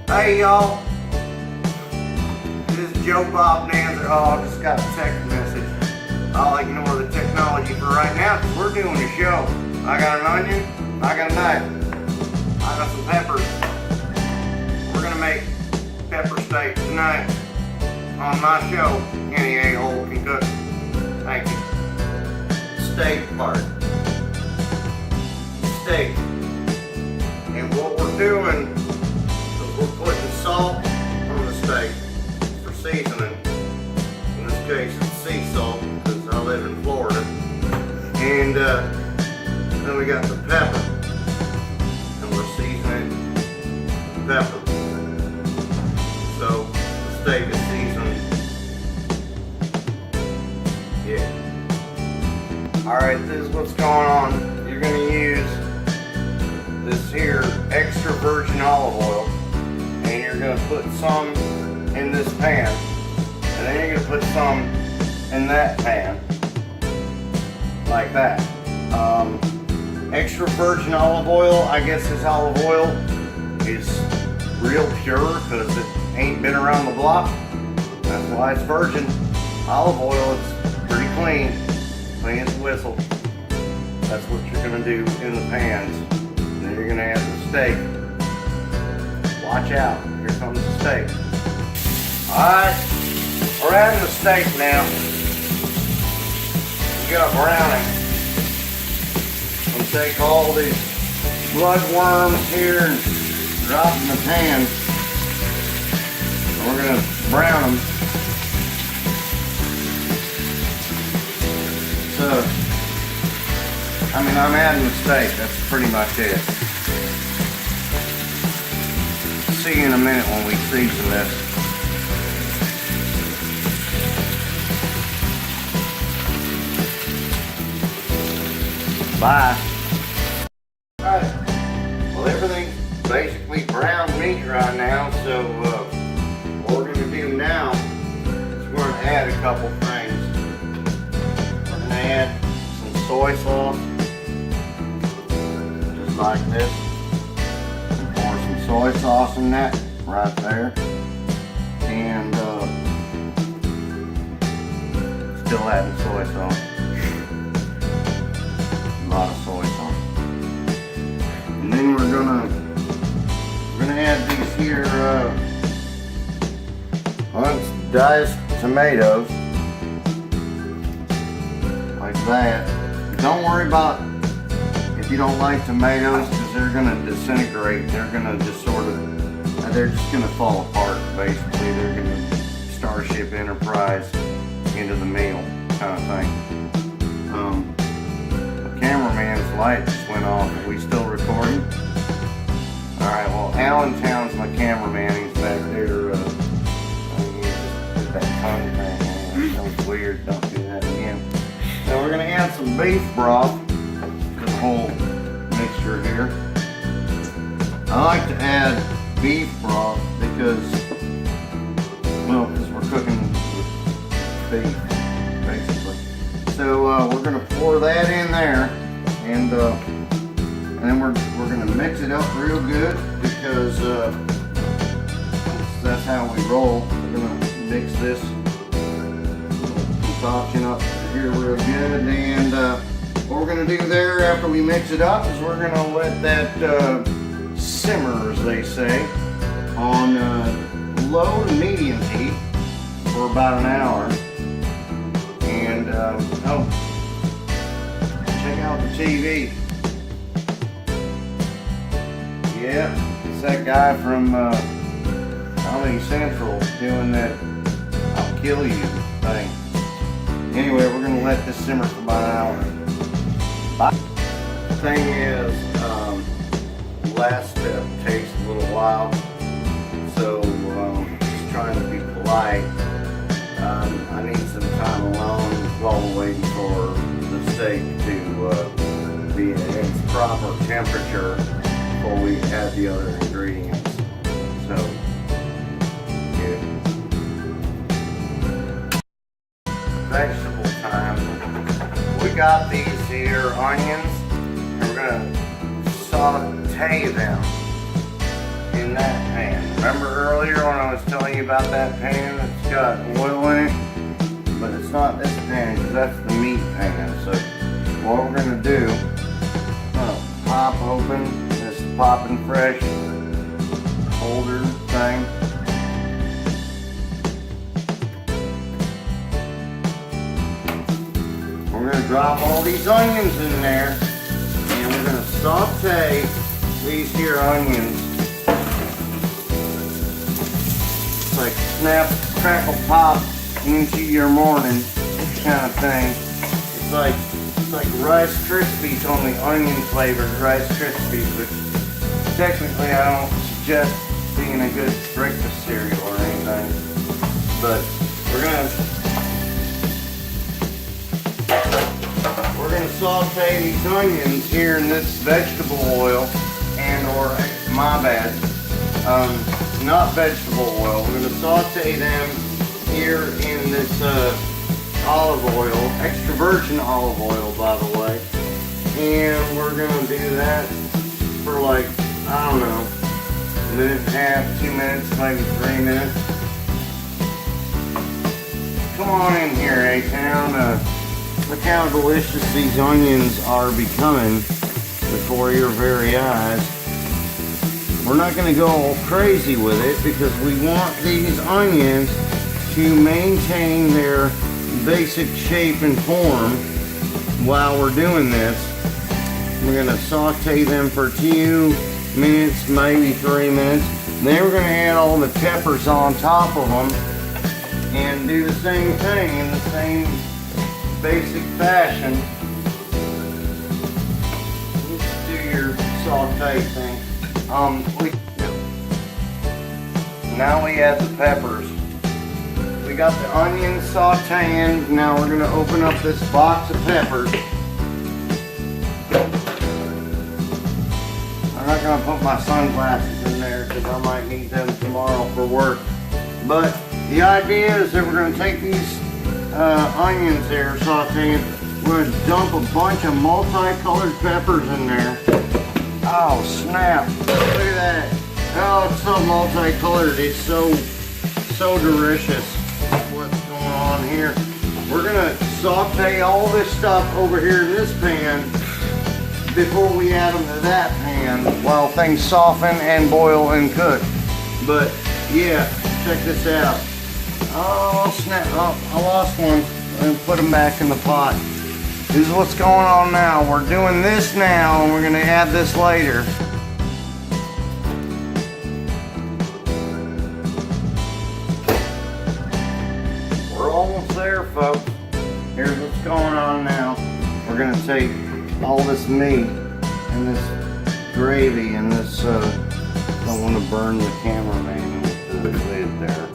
Hey y'all, this is Joe Bob Nanzer. Oh, I just got a text message. I'll ignore the technology for right now because we're doing a show. I got an onion, I got a knife, I got some peppers. We're gonna make pepper steak tonight on my show. Any a-hole can cook. Thank you. Steak part. Steak. And what we're doing is we're putting salt on the steak for seasoning. In this case it's sea salt because I live in Florida. And then we got the pepper. And we're seasoning pepper. So the steak is seasoned. Yeah. Alright, this is what's going on. You're going to use this here extra virgin olive oil, and you're going to put some in this pan, and then you're going to put some in that pan, like that. Extra virgin olive oil, I guess this olive oil is real pure because it ain't been around the block. That's why it's virgin. Olive oil, it's pretty clean as a whistle. That's what you're going to do in the pans. And then you're going to add the steak. Watch out, here comes the steak. Alright, we're adding the steak now. We got browning. We'll take all these blood worms here and drop them in the pan. And we're going to brown them. So, I'm adding the steak, that's pretty much it. See you in a minute when we season this. Bye. Alright, well everything's basically brown meat right now, so what we're going to do now is we're going to add a couple things. We're going to add some soy sauce. Like this. Pour some soy sauce in that right there, and still adding soy sauce. A lot of soy sauce. And then we're gonna add these here diced tomatoes like that. Don't worry about if you don't like tomatoes, because they're going to disintegrate. They're going to just they're just going to fall apart, basically. They're going to Starship Enterprise into the meal kind of thing. The cameraman's light just went off. Are we still recording? Alright, well, Allentown's my cameraman. He's back there. He just did that tongue thing. That was weird. Don't do that again. So we're going to add some beef broth. Whole mixture here. I like to add beef broth because we're cooking with beef, basically. So we're going to pour that in there, and then we're going to mix it up real good because that's how we roll. We're going to mix this concoction up here real good, and what we're going to do there after we mix it up is we're going to let that simmer, as they say, on low to medium heat for about an hour. And check out the TV. Yeah, it's that guy from Comedy Central doing that "I'll kill you" thing. Anyway, we're going to let this simmer for about an hour. The thing is, the last step takes a little while, so just trying to be polite. I need some time alone while we're waiting for the steak to be at its proper temperature before we add the other ingredients. So, yeah. Vegetable time. We got these here onions, and we're going to saute them in that pan. Remember earlier when I was telling you about that pan that's got oil in it? But it's not this pan, because that's the meat pan. So what we're gonna do, pop open this poppin' fresh holder thing. We're gonna drop all these onions in there, and we're gonna saute these here onions. It's like snap, crackle, pop into your morning kind of thing. It's like Rice Krispies, only onion flavored Rice Krispies, but technically I don't suggest being a good breakfast cereal or anything. But we're gonna saute these onions here in this vegetable oil, not vegetable oil. We're gonna saute them here in this olive oil, extra virgin olive oil, by the way. And we're gonna do that for like, I don't know, a minute and a half, 2 minutes, maybe 3 minutes. Come on in here, ATOWN. Look how delicious these onions are becoming before your very eyes. We're not going to go all crazy with it because we want these onions to maintain their basic shape and form while we're doing this. We're going to saute them for 2 minutes, maybe 3 minutes. Then we're going to add all the peppers on top of them and do the same thing in the same basic fashion. Just do your saute thing. Now we add the peppers. We got the onions sauteing. Now we're gonna open up this box of peppers. I'm not gonna put my sunglasses in there because I might need them tomorrow for work. But the idea is that we're gonna take these onions there, sauteing. We're gonna dump a bunch of multicolored peppers in there. Oh snap! Look at that! Oh, it's so multicolored. It's so delicious. What's going on here? We're gonna saute all this stuff over here in this pan before we add them to that pan while things soften and boil and cook. But yeah, check this out. Oh snap! Oh, I lost one. And put them back in the pot. This is what's going on now. We're doing this now, and we're going to add this later. We're almost there, folks. Here's what's going on now. We're going to take all this meat and this gravy and this, don't want to burn the cameraman with the lid there.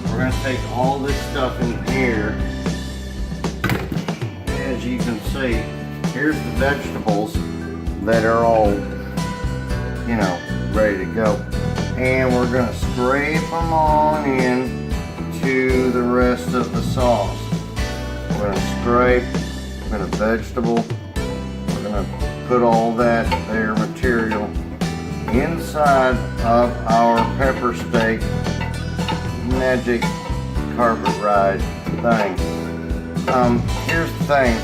We're going to take all this stuff in here. As you can see, here's the vegetables that are all, you know, ready to go. And we're going to scrape them on in to the rest of the sauce. We're going to scrape, we're going to vegetable, we're going to put all that there material inside of our pepper steak magic carpet ride thing. Here's the thing.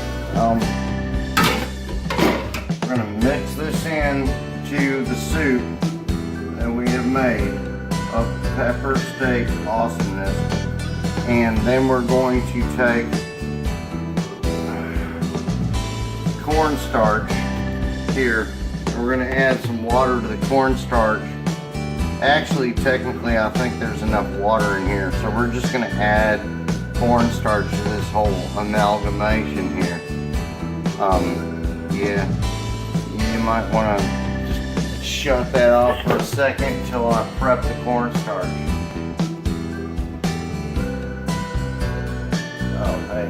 We're going to mix this in to the soup that we have made of pepper steak awesomeness. And then we're going to take cornstarch here. And we're going to add some water to the cornstarch. Actually, technically, I think there's enough water in here. So we're just going to add cornstarch to this whole amalgamation here. Yeah, you might want to just shut that off for a second until I prep the cornstarch. Oh, hey.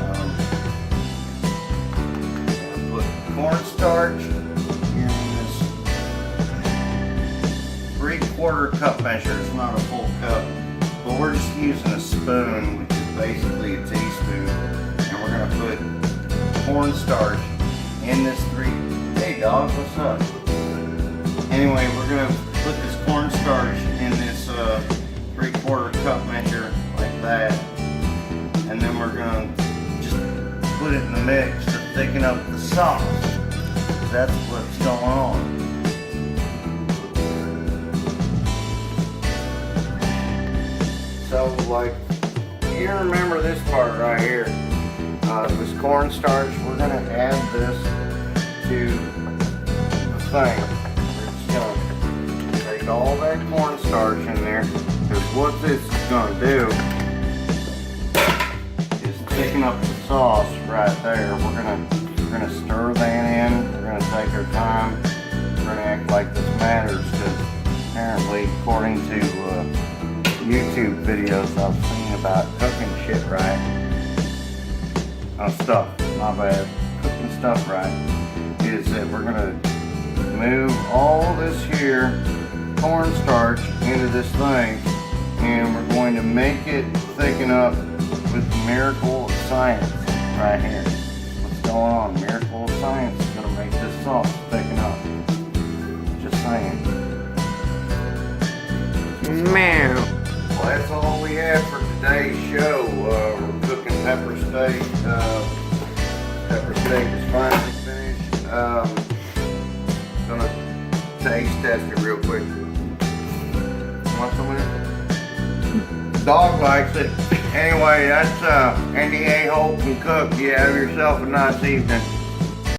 I'm gonna put cornstarch here in this 3/4 cup measure. It's not a full cup. But we're just using a spoon, which is basically a teaspoon, and we're going to put cornstarch in this Hey dog, what's up? Anyway, we're going to put this cornstarch in this 3/4 cup measure like that, and then we're gonna just put it in the mix to thicken up the sauce. That's what's going on. So, like, you remember this part right here, this cornstarch. We're gonna add this to the thing. We're just gonna take all that cornstarch in there, because what this is gonna do is thicken up the sauce right there. We're gonna stir that in. We're gonna take our time. We're gonna act like this matters, because apparently, according to YouTube videos I've seen about cooking shit right, stuff, my bad, cooking stuff right, is that we're gonna move all this here cornstarch into this thing, and we're going to make it thicken up with the miracle of science right here. What's going on? Miracle of science is gonna make this sauce thicken up. Just saying. Meow. Well, that's all we have for today's show. We're cooking pepper steak. Pepper steak is finally finished. Gonna taste test it real quick. Want some of it? Dog likes it. Anyway, that's Andy A. Holt and Cook. You have yourself a nice evening.